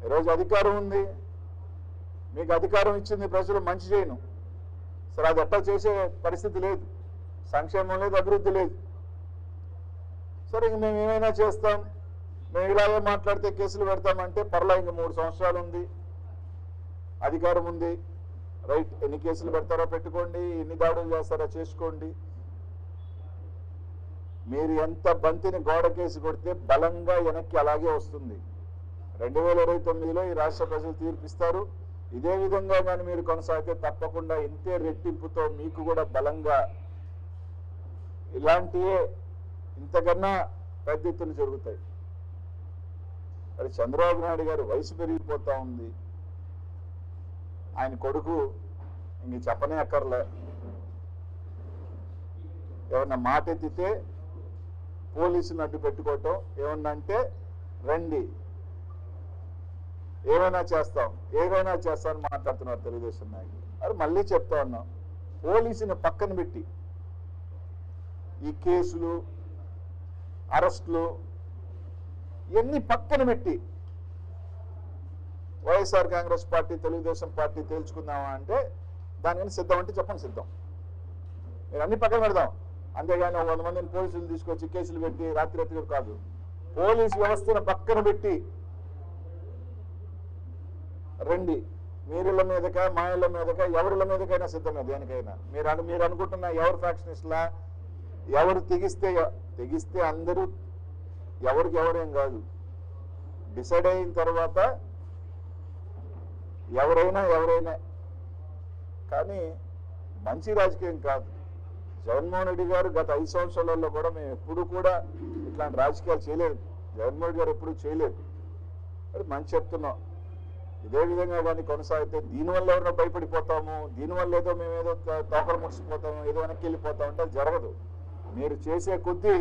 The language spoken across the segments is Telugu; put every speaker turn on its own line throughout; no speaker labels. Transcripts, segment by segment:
ఈరోజు అధికారం ఉంది, మీకు అధికారం ఇచ్చింది ప్రజలు, మంచి చేయను సరే, అది ఎట్లా చేసే పరిస్థితి లేదు, సంక్షేమం లేదు, అభివృద్ధి లేదు. సరే ఇంక మేము ఏమైనా చేస్తాం, మేము ఇలాగే మాట్లాడితే కేసులు పెడతామంటే పర్లా, ఇంక 3 సంవత్సరాలు ఉంది, అధికారం ఉంది, రైట్, ఎన్ని కేసులు పెడతారో పెట్టుకోండి, ఎన్ని దాడులు చేస్తారో చేసుకోండి. మీరు ఎంత బంతిని గోడ కేసు కొడితే బలంగా వెనక్కి అలాగే వస్తుంది. 2029లో ఈ రాష్ట్ర ప్రజలు తీర్పిస్తారు. ఇదే విధంగా కానీ మీరు కొనసాగితే తప్పకుండా ఇంతే రెట్టింపుతో మీకు కూడా బలంగా ఇలాంటివే ఇంతకన్నా పెద్ద ఎత్తున జరుగుతాయి. మరి చంద్రబాబు నాయుడు గారు వయసు పెరిగిపోతా ఉంది, ఆయన కొడుకు ఇంక చెప్పనే అక్కర్లే, ఏమన్నా మాట ఎత్తితే పోలీసులను అడ్డు పెట్టుకోవటం, ఏమన్నా అంటే రండి ఏమైనా చేస్తాం అని మాట్లాడుతున్నారు తెలుగుదేశం నాయకులు. అది మళ్ళీ చెప్తా ఉన్నాం, పోలీసుని పక్కన పెట్టి ఈ కేసులు అరెస్టులు ఇవన్నీ పక్కన పెట్టి వైఎస్ఆర్ కాంగ్రెస్ పార్టీ తెలుగుదేశం పార్టీ తేల్చుకుందామా అంటే దానికని సిద్ధం అంటే చెప్పండి, సిద్ధం. మీరు అన్ని పక్కన పెడదాం, అంతేగాని 100 మందిని పోలీసులు తీసుకొచ్చి కేసులు పెట్టి రాత్రి కాదు. పోలీసు వ్యవస్థను పక్కన పెట్టి రండి, మీరిళ్ళ మీదక మా ఇళ్ళ మీదక ఎవరిళ్ళ మీదకైనా సిద్ధమే దేనికైనా. మీరు అనుకుంటున్న ఎవరు ఫ్యాక్షనిస్ట్లా, ఎవరు తెగిస్తే అందరూ ఎవరికి ఎవరేం కాదు, డిసైడ్ అయిన తర్వాత ఎవరైనా కానీ మంచి రాజకీయం కాదు. జగన్మోహన్ రెడ్డి గారు గత 5 సంవత్సరాలలో కూడా మేము ఎప్పుడు కూడా ఇట్లాంటి రాజకీయాలు చేయలేదు, జగన్మోహన్ రెడ్డి గారు ఎప్పుడు చేయలేదు. అది మంచి చెప్తున్నాం. ఇదే విధంగా కానీ కొనసాగితే దీనివల్ల ఎవరైనా భయపడిపోతాము, దీనివల్ల ఏదో మేమేదో తోకలు ముడిసిపోతాము, ఏదో వెనక్కి వెళ్ళిపోతామంటే అది జరగదు. మీరు చేసే కొద్దీ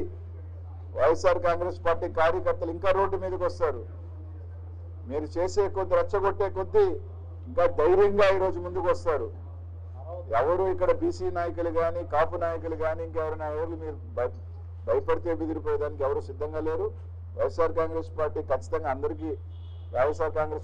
వైఎస్ఆర్ కాంగ్రెస్ పార్టీ కార్యకర్తలు ఇంకా రోడ్డు మీదకి వస్తారు. మీరు చేసే కొద్దీ, రెచ్చగొట్టే కొద్దీ ఇంకా ధైర్యంగా ఈరోజు ముందుకు వస్తారు. ఎవరు ఇక్కడ బీసీ నాయకులు కానీ కాపు నాయకులు కానీ ఇంకెవరైనా మీరు భయపడితే బెదిరిపోయేదానికి ఎవరు సిద్ధంగా లేరు. వైఎస్ఆర్ కాంగ్రెస్ పార్టీ ఖచ్చితంగా అందరికీ వైఎస్ఆర్ కాంగ్రెస్